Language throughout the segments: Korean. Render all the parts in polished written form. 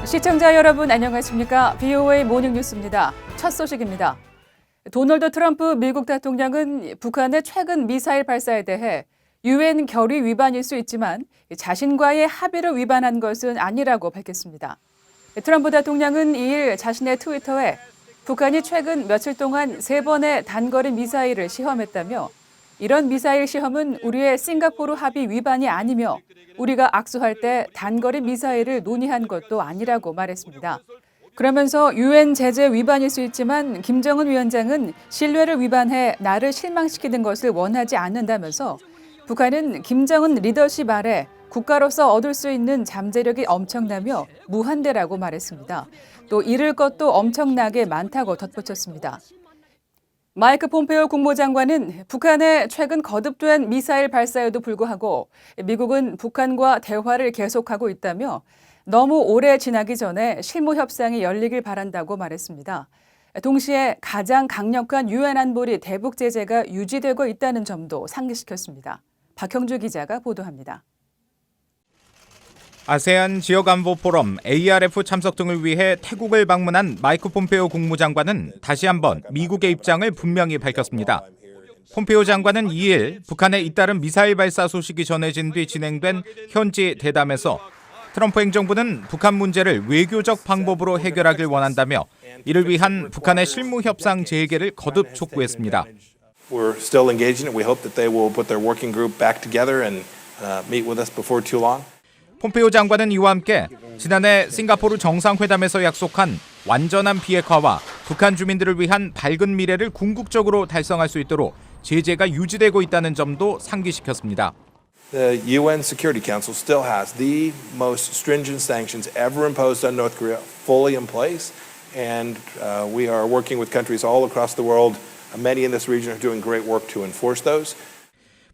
시청자 여러분 안녕하십니까? BOA 모닝뉴스입니다. 첫 소식입니다. 도널드 트럼프 미국 대통령은 북한의 최근 미사일 발사에 대해 유엔 결의 위반일 수 있지만 자신과의 합의를 위반한 것은 아니라고 밝혔습니다. 트럼프 대통령은 2일 자신의 트위터에 북한이 최근 며칠 동안 3번의 단거리 미사일을 시험했다며 이런 미사일 시험은 우리의 싱가포르 합의 위반이 아니며 우리가 악수할 때 단거리 미사일을 논의한 것도 아니라고 말했습니다. 그러면서 유엔 제재 위반일 수 있지만 김정은 위원장은 신뢰를 위반해 나를 실망시키는 것을 원하지 않는다면서 북한은 김정은 리더십 아래 국가로서 얻을 수 있는 잠재력이 엄청나며 무한대라고 말했습니다. 또 잃을 것도 엄청나게 많다고 덧붙였습니다. 마이크 폼페오 국무장관은 북한의 최근 거듭된 미사일 발사에도 불구하고 미국은 북한과 대화를 계속하고 있다며 너무 오래 지나기 전에 실무 협상이 열리길 바란다고 말했습니다. 동시에 가장 강력한 유엔 안보리 대북 제재가 유지되고 있다는 점도 상기시켰습니다. 박형주 기자가 보도합니다. 아세안 지역안보 포럼 ARF 참석 등을 위해 태국을 방문한 마이크 폼페오 국무장관은 다시 한번 미국의 입장을 분명히 밝혔습니다. 폼페오 장관은 2일 북한의 잇따른 미사일 발사 소식이 전해진 뒤 진행된 현지 대담에서 트럼프 행정부는 북한 문제를 외교적 방법으로 해결하길 원한다며 이를 위한 북한의 실무 협상 재개를 거듭 촉구했습니다. We're still engaging it. We hope that they will put their working group back together and meet with us before too long. 폼페오 장관은 이와 함께 지난해 싱가포르 정상회담에서 약속한 완전한 비핵화와 북한 주민들을 위한 밝은 미래를 궁극적으로 달성할 수 있도록 제재가 유지되고 있다는 점도 상기시켰습니다. The UN Security Council still has the most stringent sanctions ever imposed on North Korea fully in place, and we are working with countries all across the world. Many in this region are doing great work to enforce those.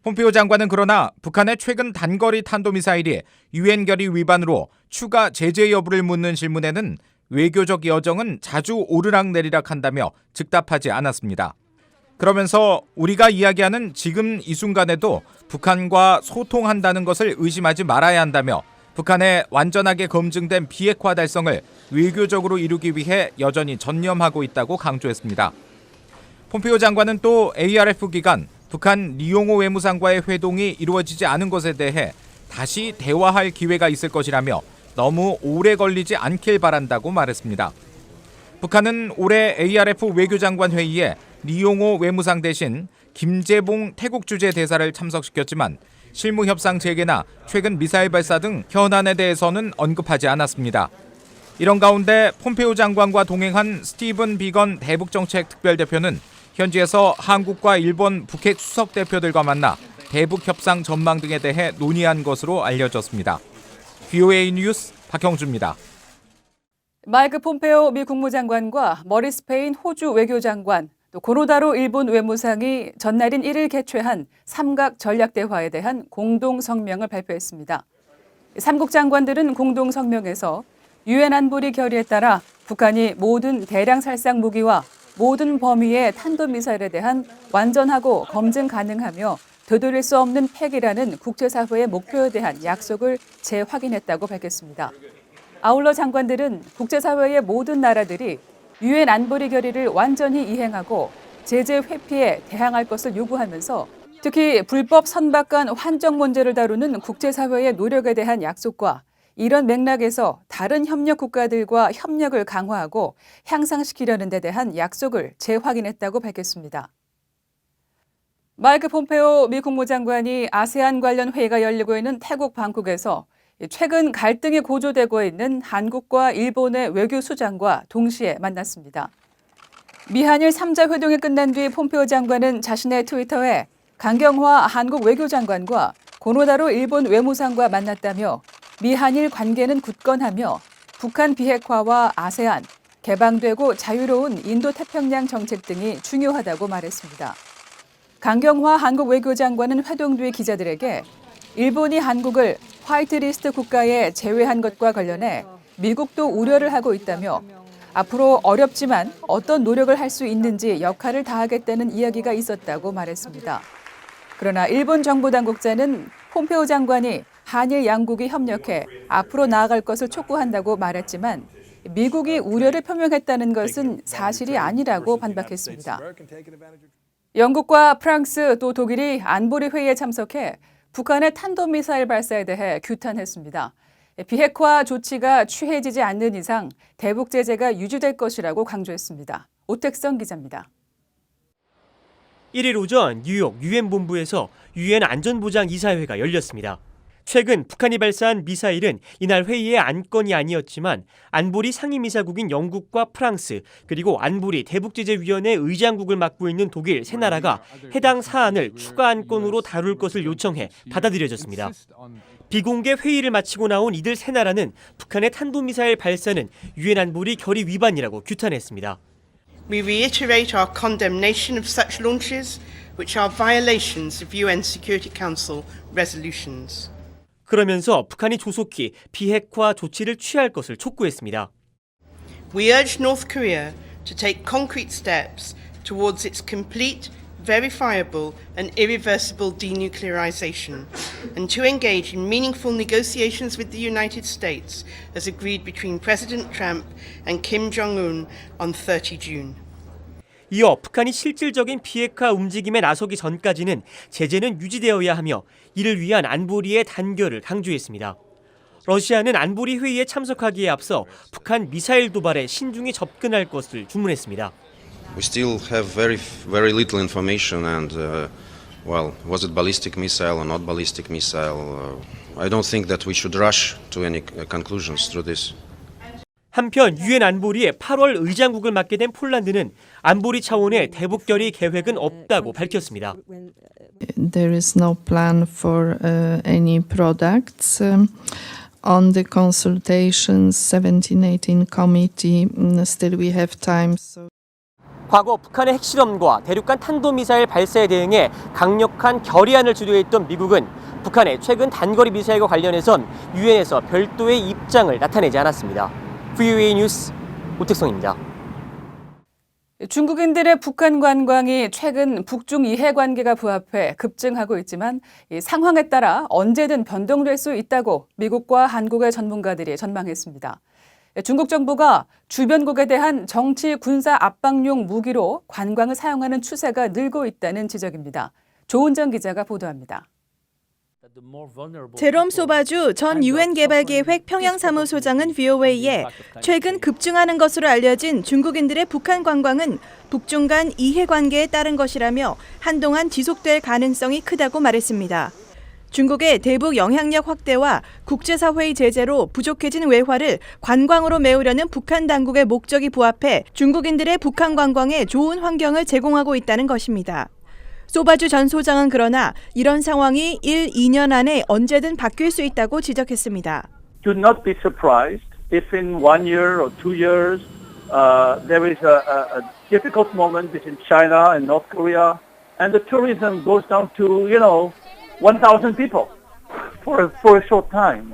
폼페오 장관은 그러나 북한의 최근 단거리 탄도미사일이 유엔 결의 위반으로 추가 제재 여부를 묻는 질문에는 외교적 여정은 자주 오르락내리락 한다며 즉답하지 않았습니다. 그러면서 우리가 이야기하는 지금 이 순간에도 북한과 소통한다는 것을 의심하지 말아야 한다며 북한의 완전하게 검증된 비핵화 달성을 외교적으로 이루기 위해 여전히 전념하고 있다고 강조했습니다. 폼페오 장관은 또 ARF 기간 북한 리용호 외무상과의 회동이 이루어지지 않은 것에 대해 다시 대화할 기회가 있을 것이라며 너무 오래 걸리지 않길 바란다고 말했습니다. 북한은 올해 ARF 외교장관 회의에 리용호 외무상 대신 김재봉 태국 주재 대사를 참석시켰지만 실무 협상 재개나 최근 미사일 발사 등 현안에 대해서는 언급하지 않았습니다. 이런 가운데 폼페오 장관과 동행한 스티븐 비건 대북정책 특별대표는 현지에서 한국과 일본 북핵 수석 대표들과 만나 대북 협상 전망 등에 대해 논의한 것으로 알려졌습니다. BOA 뉴스 박형주입니다. 마이크 폼페오 미 국무장관과 머리스 페인 호주 외교장관, 또 고노다로 일본 외무상이 전날인 1일 개최한 삼각 전략대화에 대한 공동 성명을 발표했습니다. 삼국 장관들은 공동 성명에서 유엔 안보리 결의에 따라 북한이 모든 대량 살상 무기와 모든 범위의 탄도미사일에 대한 완전하고 검증 가능하며 되돌릴 수 없는 폐기라는 국제사회의 목표에 대한 약속을 재확인했다고 밝혔습니다. 아울러 장관들은 국제사회의 모든 나라들이 유엔 안보리 결의를 완전히 이행하고 제재 회피에 대항할 것을 요구하면서 특히 불법 선박간 환적 문제를 다루는 국제사회의 노력에 대한 약속과 이런 맥락에서 다른 협력 국가들과 협력을 강화하고 향상시키려는 데 대한 약속을 재확인했다고 밝혔습니다. 마이크 폼페오 미 국무장관이 아세안 관련 회의가 열리고 있는 태국 방콕에서 최근 갈등이 고조되고 있는 한국과 일본의 외교수장과 동시에 만났습니다. 미한일 3자 회동이 끝난 뒤 폼페오 장관은 자신의 트위터에 강경화 한국 외교장관과 고노다로 일본 외무상과 만났다며 미한일 관계는 굳건하며 북한 비핵화와 아세안, 개방되고 자유로운 인도태평양 정책 등이 중요하다고 말했습니다. 강경화 한국 외교장관은 회동 뒤 기자들에게 일본이 한국을 화이트리스트 국가에 제외한 것과 관련해 미국도 우려를 하고 있다며 앞으로 어렵지만 어떤 노력을 할 수 있는지 역할을 다하겠다는 이야기가 있었다고 말했습니다. 그러나 일본 정부 당국자는 폼페오 장관이 한일 양국이 협력해 앞으로 나아갈 것을 촉구한다고 말했지만 미국이 우려를 표명했다는 것은 사실이 아니라고 반박했습니다. 영국과 프랑스 또 독일이 안보리 회의에 참석해 북한의 탄도미사일 발사에 대해 규탄했습니다. 비핵화 조치가 취해지지 않는 이상 대북 제재가 유지될 것이라고 강조했습니다. 오택성 기자입니다. 1일 오전 뉴욕 유엔 본부에서 유엔 안전보장 이사회가 열렸습니다. 최근 북한이 발사한 미사일은 이날 회의의 안건이 아니었지만 안보리 상임이사국인 영국과 프랑스 그리고 안보리 대북제재위원회 의장국을 맡고 있는 독일 세 나라가 해당 사안을 추가 안건으로 다룰 것을 요청해 받아들여졌습니다. 비공개 회의를 마치고 나온 이들 세 나라는 북한의 탄도미사일 발사는 유엔 안보리 결의 위반이라고 규탄했습니다. We reiterate our condemnation of such launches, which are violations of UN Security Council resolutions. 그러면서 북한이 조속히 비핵화 조치를 취할 것을 촉구했습니다. We urge North Korea to take concrete steps towards its complete, verifiable and irreversible denuclearization and to engage in meaningful negotiations with the United States as agreed between President Trump and Kim Jong-un on 30 June. 이어 북한이 실질적인 비핵화 움직임에 나서기 전까지는 제재는 유지되어야 하며 이를 위한 안보리의 단결을 강조했습니다. 러시아는 안보리 회의에 참석하기에 앞서 북한 미사일 도발에 신중히 접근할 것을 주문했습니다. We still have very little information and was it ballistic missile or not ballistic missile? I don't think that we should rush to any conclusions through this. 한편 유엔 안보리의 8월 의장국을 맡게 된 폴란드는 안보리 차원의 대북 결의 계획은 없다고 밝혔습니다. There is no plan for any products. On the consultations 17-18 committee, still we have time. 과거 북한의 핵실험과 대륙간 탄도미사일 발사에 대응해 강력한 결의안을 주도했던 미국은 북한의 최근 단거리 미사일과 관련해선 유엔에서 별도의 입장을 나타내지 않았습니다. VOA 뉴스 오택성입니다. 중국인들의 북한 관광이 최근 북중 이해관계가 부합해 급증하고 있지만 이 상황에 따라 언제든 변동될 수 있다고 미국과 한국의 전문가들이 전망했습니다. 중국 정부가 주변국에 대한 정치 군사 압박용 무기로 관광을 사용하는 추세가 늘고 있다는 지적입니다. 조은정 기자가 보도합니다. 제롬 소바주 전 유엔 개발계획 평양사무소장은 VOA에 최근 급증하는 것으로 알려진 중국인들의 북한 관광은 북중 간 이해관계에 따른 것이라며 한동안 지속될 가능성이 크다고 말했습니다. 중국의 대북 영향력 확대와 국제사회의 제재로 부족해진 외화를 관광으로 메우려는 북한 당국의 목적이 부합해 중국인들의 북한 관광에 좋은 환경을 제공하고 있다는 것입니다. 소바주 전 소장은 그러나 이런 상황이 1, 2년 안에 언제든 바뀔 수 있다고 지적했습니다. Do not be surprised if in 1 year or 2 years there is a difficult moment between China and North Korea and the tourism goes down to, 1,000 people for a short time.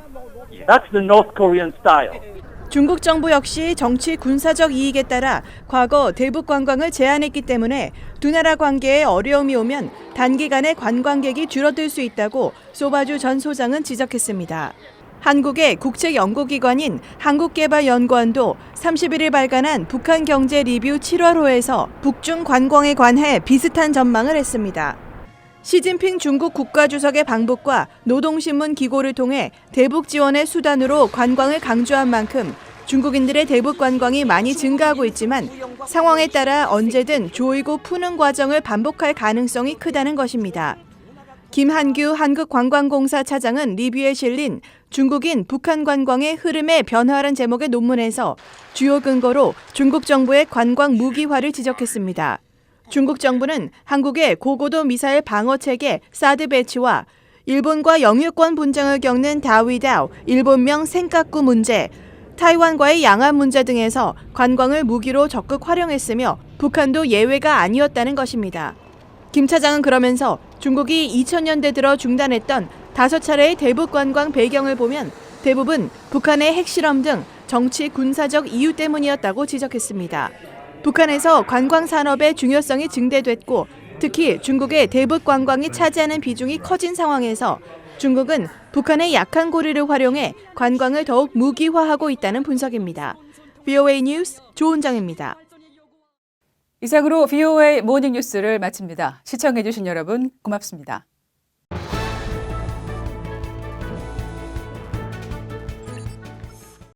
That's the North Korean style. 중국 정부 역시 정치 군사적 이익에 따라 과거 대북 관광을 제한했기 때문에 두 나라 관계에 어려움이 오면 단기간에 관광객이 줄어들 수 있다고 소바주 전 소장은 지적했습니다. 한국의 국책연구기관인 한국개발연구원도 31일 발간한 북한 경제 리뷰 7월호에서 북중 관광에 관해 비슷한 전망을 했습니다. 시진핑 중국 국가주석의 방북과 노동신문 기고를 통해 대북 지원의 수단으로 관광을 강조한 만큼 중국인들의 대북 관광이 많이 증가하고 있지만 상황에 따라 언제든 조이고 푸는 과정을 반복할 가능성이 크다는 것입니다. 김한규 한국관광공사 차장은 리뷰에 실린 중국인 북한 관광의 흐름의 변화라는 제목의 논문에서 주요 근거로 중국 정부의 관광 무기화를 지적했습니다. 중국 정부는 한국의 고고도 미사일 방어 체계 사드 배치와 일본과 영유권 분쟁을 겪는 다위다오 일본명 센카쿠 문제, 타이완과의 양안 문제 등에서 관광을 무기로 적극 활용했으며 북한도 예외가 아니었다는 것입니다. 김 차장은 그러면서 중국이 2000년대 들어 중단했던 5차례의 대북 관광 배경을 보면 대부분 북한의 핵실험 등 정치 군사적 이유 때문이었다고 지적했습니다. 북한에서 관광 산업의 중요성이 증대됐고 특히 중국의 대북 관광이 차지하는 비중이 커진 상황에서 중국은 북한의 약한 고리를 활용해 관광을 더욱 무기화하고 있다는 분석입니다. VOA 뉴스 조은정입니다. 이상으로 VOA 모닝 뉴스를 마칩니다. 시청해주신 여러분 고맙습니다.